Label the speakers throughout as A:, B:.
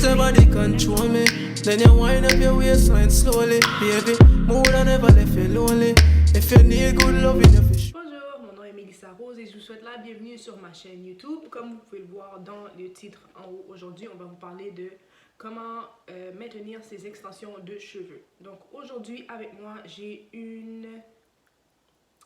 A: your body control me. Then you wind up your waistline slowly, baby. More than ever left you lonely. If you need good loving, you fish.
B: Bonjour, mon nom est Mélissa Rose et je vous souhaite la bienvenue sur ma chaîne YouTube. Comme vous pouvez le voir dans le titre en haut, aujourd'hui on va vous parler de comment maintenir ses extensions de cheveux. Donc aujourd'hui avec moi j'ai une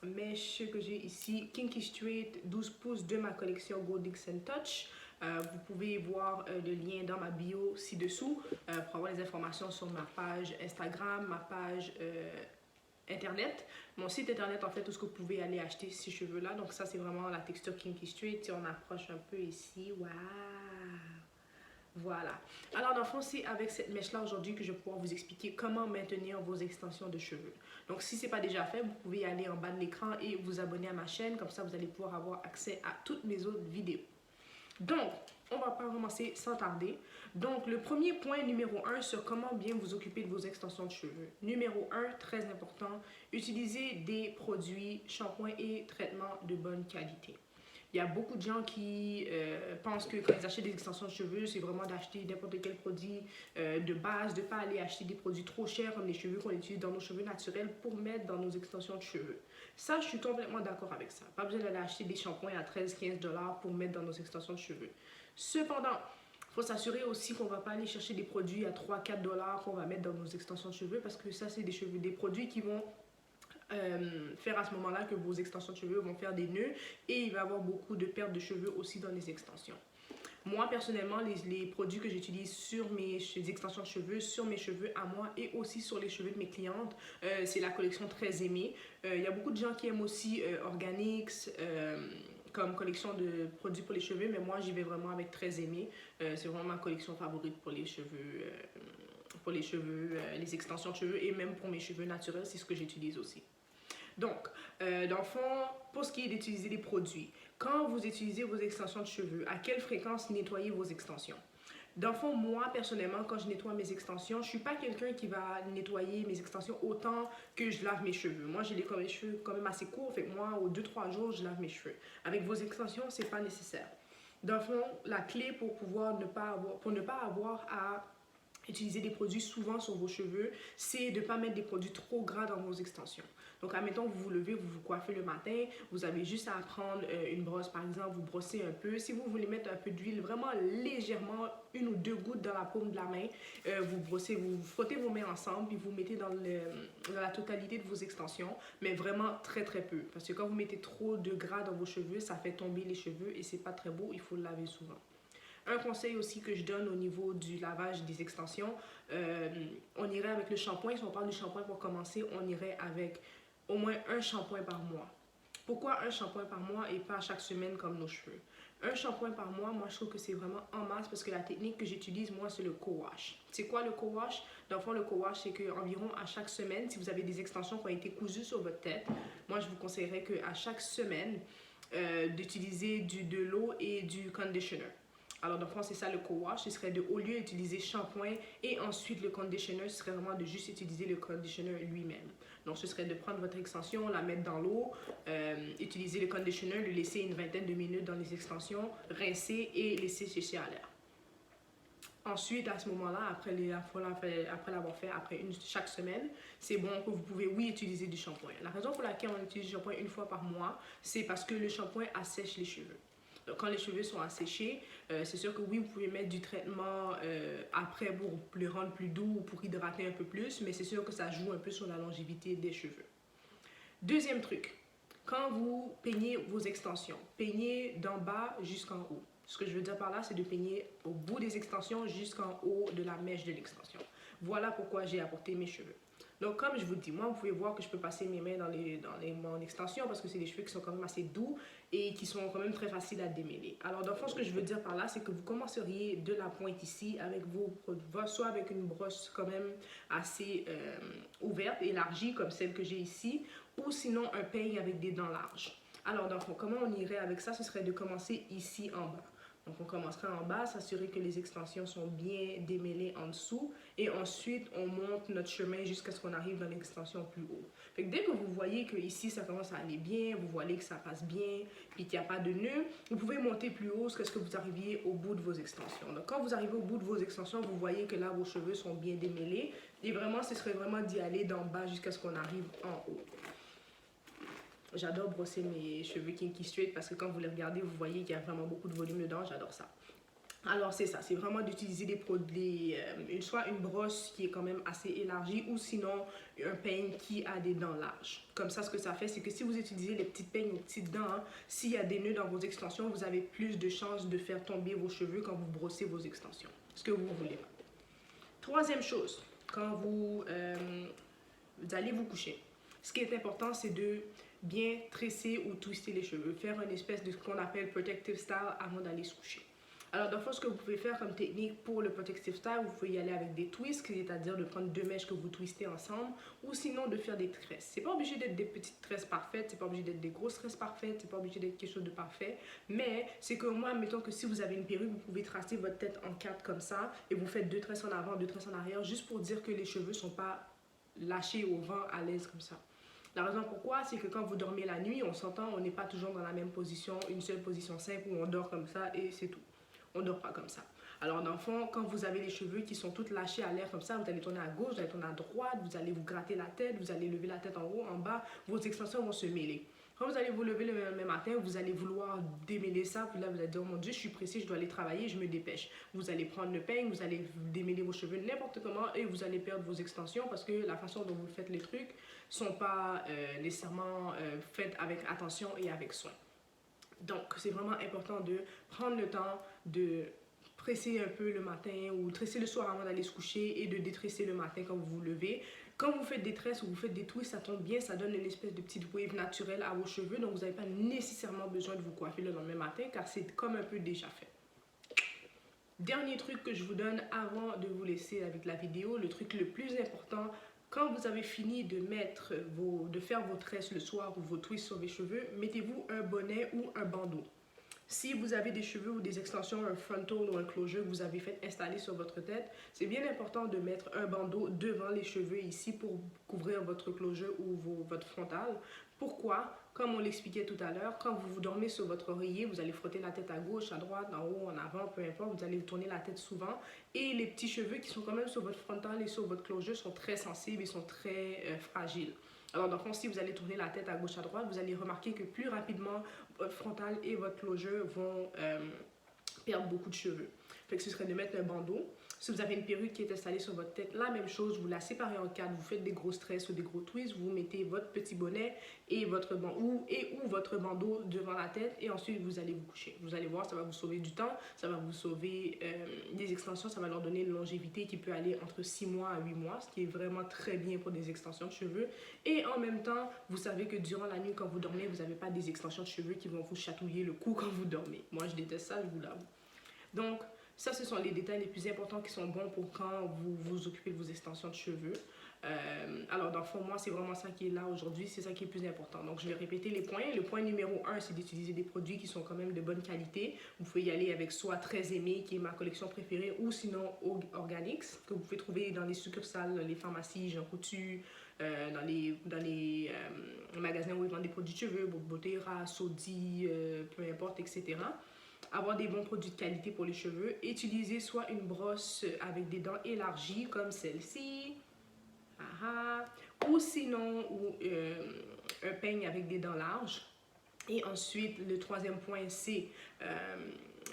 B: mèche que j'ai ici, Kinky Straight 12 pouces de ma collection Gold Dixon Touch. Vous pouvez voir le lien dans ma bio ci-dessous pour avoir les informations sur ma page Instagram, ma page internet, mon site internet en fait où ce que vous pouvez aller acheter ces cheveux là. Donc ça c'est vraiment la texture Kinky Straight. Si on approche un peu ici, waouh, voilà. Alors dans le fond c'est avec cette mèche là aujourd'hui que je vais pouvoir vous expliquer comment maintenir vos extensions de cheveux. Donc si c'est pas déjà fait, vous pouvez aller en bas de l'écran et vous abonner à ma chaîne, comme ça vous allez pouvoir avoir accès à toutes mes autres vidéos. Donc, on va pas commencer sans tarder. Donc, le premier point numéro 1 sur comment bien vous occuper de vos extensions de cheveux. Numéro 1, très important, utilisez des produits, shampoings et traitements de bonne qualité. Il y a beaucoup de gens qui pensent que quand ils achètent des extensions de cheveux, c'est vraiment d'acheter n'importe quel produit de base, de ne pas aller acheter des produits trop chers comme les cheveux qu'on utilise dans nos cheveux naturels pour mettre dans nos extensions de cheveux. Ça, je suis complètement d'accord avec ça. Pas besoin d'aller acheter des shampoings à 13-15$ pour mettre dans nos extensions de cheveux. Cependant, il faut s'assurer aussi qu'on ne va pas aller chercher des produits à 3-4$ qu'on va mettre dans nos extensions de cheveux parce que ça, c'est des produits qui vont faire à ce moment-là que vos extensions de cheveux vont faire des nœuds et il va y avoir beaucoup de pertes de cheveux aussi dans les extensions. Moi, personnellement, les produits que j'utilise sur mes extensions de cheveux, sur mes cheveux à moi et aussi sur les cheveux de mes clientes, c'est la collection Très Aimée. Il y a beaucoup de gens qui aiment aussi Organics comme collection de produits pour les cheveux, mais moi, j'y vais vraiment avec Très Aimée. C'est vraiment ma collection favorite pour les cheveux, les extensions de cheveux et même pour mes cheveux naturels, c'est ce que j'utilise aussi. Donc, dans le fond, pour ce qui est d'utiliser des produits, quand vous utilisez vos extensions de cheveux, à quelle fréquence nettoyez vos extensions? Dans le fond, moi, personnellement, quand je nettoie mes extensions, je ne suis pas quelqu'un qui va nettoyer mes extensions autant que je lave mes cheveux. Moi, j'ai les cheveux quand même assez courts, fait que moi, aux 2-3 jours, je lave mes cheveux. Avec vos extensions, ce n'est pas nécessaire. Dans le fond, la clé pour ne pas avoir à utiliser des produits souvent sur vos cheveux, c'est de ne pas mettre des produits trop gras dans vos extensions. Donc, admettons, vous vous levez, vous vous coiffez le matin, vous avez juste à prendre une brosse, par exemple, vous brossez un peu. Si vous voulez mettre un peu d'huile, vraiment légèrement, 1 ou 2 gouttes dans la paume de la main, vous brossez, vous frottez vos mains ensemble, puis vous mettez dans la totalité de vos extensions, mais vraiment très très peu. Parce que quand vous mettez trop de gras dans vos cheveux, ça fait tomber les cheveux et c'est pas très beau, il faut le laver souvent. Un conseil aussi que je donne au niveau du lavage des extensions, on irait avec le shampoing. Si on parle du shampoing pour commencer, on irait avec au moins un shampoing par mois. Pourquoi un shampoing par mois et pas chaque semaine comme nos cheveux? Un shampoing par mois, moi je trouve que c'est vraiment en masse parce que la technique que j'utilise, moi, c'est le co-wash. C'est quoi le co-wash? Dans le fond, le co-wash, c'est qu'environ à chaque semaine, si vous avez des extensions qui ont été cousues sur votre tête, moi je vous conseillerais qu'à chaque semaine, d'utiliser de l'eau et du conditioner. Alors, dans le fond, c'est ça le co-wash. Ce serait au lieu d'utiliser shampoing et ensuite le conditioner, ce serait vraiment de juste utiliser le conditioner lui-même. Donc, ce serait de prendre votre extension, la mettre dans l'eau, utiliser le conditioner, le laisser une vingtaine de minutes dans les extensions, rincer et laisser sécher à l'air. Ensuite, à ce moment-là, après l'avoir fait chaque semaine, c'est bon que vous pouvez, oui, utiliser du shampoing. La raison pour laquelle on utilise du shampoing 1 fois par mois, c'est parce que le shampoing assèche les cheveux. Donc, quand les cheveux sont asséchés, c'est sûr que oui, vous pouvez mettre du traitement après pour les rendre plus doux ou pour hydrater un peu plus, mais c'est sûr que ça joue un peu sur la longévité des cheveux. Deuxième truc, quand vous peignez vos extensions, peignez d'en bas jusqu'en haut. Ce que je veux dire par là, c'est de peigner au bout des extensions jusqu'en haut de la mèche de l'extension. Voilà pourquoi j'ai apporté mes cheveux. Donc, comme je vous dis, moi, vous pouvez voir que je peux passer mes mains dans mon extension parce que c'est des cheveux qui sont quand même assez doux et qui sont quand même très faciles à démêler. Alors, dans le fond, ce que je veux dire par là, c'est que vous commenceriez de la pointe ici avec soit avec une brosse quand même assez ouverte, élargie comme celle que j'ai ici, ou sinon un peigne avec des dents larges. Alors, dans le fond, comment on irait avec ça? Ce serait de commencer ici en bas. Donc on commencera en bas, s'assurer que les extensions sont bien démêlées en dessous et ensuite on monte notre chemin jusqu'à ce qu'on arrive dans l'extension plus haut. Fait que dès que vous voyez que ici ça commence à aller bien, vous voyez que ça passe bien puis qu'il n'y a pas de nœud, vous pouvez monter plus haut jusqu'à ce que vous arriviez au bout de vos extensions. Donc quand vous arrivez au bout de vos extensions, vous voyez que là vos cheveux sont bien démêlés et vraiment ce serait vraiment d'y aller d'en bas jusqu'à ce qu'on arrive en haut. J'adore brosser mes cheveux kinky straight parce que quand vous les regardez, vous voyez qu'il y a vraiment beaucoup de volume dedans. J'adore ça. Alors c'est ça, c'est vraiment d'utiliser des produits, soit une brosse qui est quand même assez élargie ou sinon un peigne qui a des dents larges. Comme ça, ce que ça fait, c'est que si vous utilisez les petites peignes aux petites dents, hein, s'il y a des nœuds dans vos extensions, vous avez plus de chances de faire tomber vos cheveux quand vous brossez vos extensions. Ce que vous voulez. Troisième chose, quand vous allez vous coucher, ce qui est important, c'est de bien tresser ou twister les cheveux, faire une espèce de ce qu'on appelle protective style avant d'aller se coucher. Alors, dans le fond, ce que vous pouvez faire comme technique pour le protective style, vous pouvez y aller avec des twists, c'est-à-dire de prendre deux mèches que vous twistez ensemble, ou sinon de faire des tresses. C'est pas obligé d'être des petites tresses parfaites, c'est pas obligé d'être des grosses tresses parfaites, c'est pas obligé d'être quelque chose de parfait, mais c'est que moi, mettons que si vous avez une perruque, vous pouvez tracer votre tête en quatre comme ça, et vous faites deux tresses en avant, deux tresses en arrière, juste pour dire que les cheveux sont pas lâchés au vent à l'aise comme ça. La raison pourquoi, c'est que quand vous dormez la nuit, on s'entend, on n'est pas toujours dans la même position, une seule position simple où on dort comme ça et c'est tout. On ne dort pas comme ça. Alors dans le fond, quand vous avez les cheveux qui sont tous lâchés à l'air comme ça, vous allez tourner à gauche, vous allez tourner à droite, vous allez vous gratter la tête, vous allez lever la tête en haut, en bas, vos extensions vont se mêler. Quand vous allez vous lever le lendemain matin, vous allez vouloir démêler ça, puis là vous allez dire, oh mon Dieu, je suis pressée, je dois aller travailler, je me dépêche. Vous allez prendre le peigne, vous allez démêler vos cheveux n'importe comment et vous allez perdre vos extensions parce que la façon dont vous faites les trucs ne sont pas nécessairement faites avec attention et avec soin. Donc, c'est vraiment important de prendre le temps de tresser un peu le matin ou tresser le soir avant d'aller se coucher et de détresser le matin quand vous vous levez. Quand vous faites des tresses ou vous faites des twists, ça tombe bien, ça donne une espèce de petite wave naturelle à vos cheveux. Donc, vous n'avez pas nécessairement besoin de vous coiffer le lendemain matin car c'est comme un peu déjà fait. Dernier truc que je vous donne avant de vous laisser avec la vidéo, le truc le plus important, quand vous avez fini de faire vos tresses le soir ou vos twists sur les cheveux, mettez-vous un bonnet ou un bandeau. Si vous avez des cheveux ou des extensions, un frontal ou un closure que vous avez fait installer sur votre tête, c'est bien important de mettre un bandeau devant les cheveux ici pour couvrir votre closure ou votre frontal. Pourquoi? Comme on l'expliquait tout à l'heure, quand vous dormez sur votre oreiller, vous allez frotter la tête à gauche, à droite, en haut, en avant, peu importe, vous allez tourner la tête souvent. Et les petits cheveux qui sont quand même sur votre frontal et sur votre closure sont très sensibles et sont très fragiles. Alors, dans le fond, si vous allez tourner la tête à gauche, à droite, vous allez remarquer que plus rapidement, votre frontal et votre closure vont perdre beaucoup de cheveux. Fait que ce serait de mettre un bandeau. Si vous avez une perruque qui est installée sur votre tête, la même chose, vous la séparez en quatre, vous faites des grosses tresses ou des gros twists, vous mettez votre petit bonnet et votre votre bandeau devant la tête et ensuite vous allez vous coucher. Vous allez voir, ça va vous sauver du temps, ça va vous sauver des extensions, ça va leur donner une longévité qui peut aller entre 6 mois à 8 mois, ce qui est vraiment très bien pour des extensions de cheveux. Et en même temps, vous savez que durant la nuit, quand vous dormez, vous n'avez pas des extensions de cheveux qui vont vous chatouiller le cou quand vous dormez. Moi, je déteste ça, je vous l'avoue. Donc, ça, ce sont les détails les plus importants qui sont bons pour quand vous vous occupez de vos extensions de cheveux. Alors, dans le fond, moi, c'est vraiment ça qui est là aujourd'hui. C'est ça qui est le plus important. Donc, je vais répéter les points. Le point numéro 1, c'est d'utiliser des produits qui sont quand même de bonne qualité. Vous pouvez y aller avec soit Très Aimé, qui est ma collection préférée, ou sinon Organics, que vous pouvez trouver dans les succursales, les pharmacies, Jean Coutu, dans les magasins où ils vendent des produits de cheveux, Botera, Sodi, peu importe, etc. Avoir des bons produits de qualité pour les cheveux. Utiliser soit une brosse avec des dents élargies comme celle-ci, ou sinon un peigne avec des dents larges. Et ensuite, le troisième point, c'est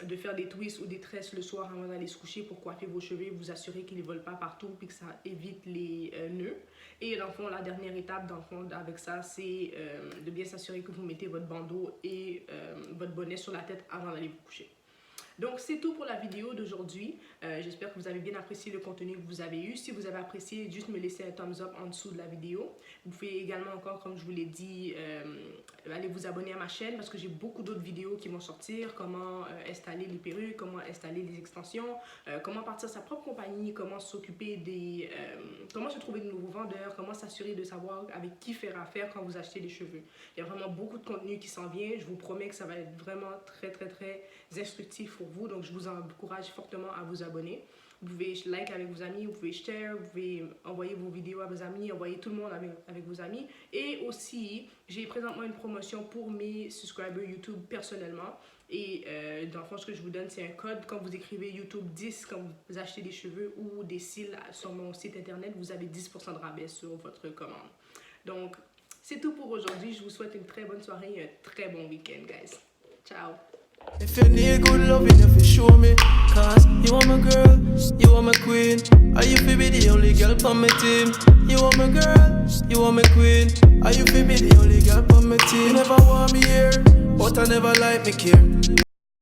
B: de faire des twists ou des tresses le soir avant d'aller se coucher pour coiffer vos cheveux, vous assurer qu'ils ne volent pas partout et que ça évite les nœuds. Et dans le fond, la dernière étape, dans le fond, avec ça, c'est de bien s'assurer que vous mettez votre bandeau et votre bonnet sur la tête avant d'aller vous coucher. Donc, c'est tout pour la vidéo d'aujourd'hui. J'espère que vous avez bien apprécié le contenu que vous avez eu. Si vous avez apprécié, juste me laisser un thumbs up en dessous de la vidéo. Vous pouvez également encore, comme je vous l'ai dit, allez vous abonner à ma chaîne parce que j'ai beaucoup d'autres vidéos qui vont sortir. Comment installer les perruques, comment installer les extensions, comment partir sa propre compagnie, comment s'occuper des... comment se trouver de nouveaux vendeurs, comment s'assurer de savoir avec qui faire affaire quand vous achetez des cheveux. Il y a vraiment beaucoup de contenu qui s'en vient. Je vous promets que ça va être vraiment très instructif pour vous. Donc, je vous encourage fortement à vous abonner. Vous pouvez like avec vos amis, vous pouvez share, vous pouvez envoyer vos vidéos à vos amis, envoyer tout le monde avec vos amis. Et aussi, j'ai présentement une promotion pour mes subscribers YouTube personnellement. Et dans le fond, ce que je vous donne, c'est un code. Quand vous écrivez YouTube 10, quand vous achetez des cheveux ou des cils sur mon site internet, vous avez 10% de rabais sur votre commande. Donc, c'est tout pour aujourd'hui. Je vous souhaite une très bonne soirée et un très bon week-end, guys. Ciao!
A: If you need good loving, you fi show me. Cause you are my girl, you are my queen. Are you fi be the only girl on my team? You are my girl, you are my queen. Are you fi be the only girl on my team? You never want me here, but I never like me care.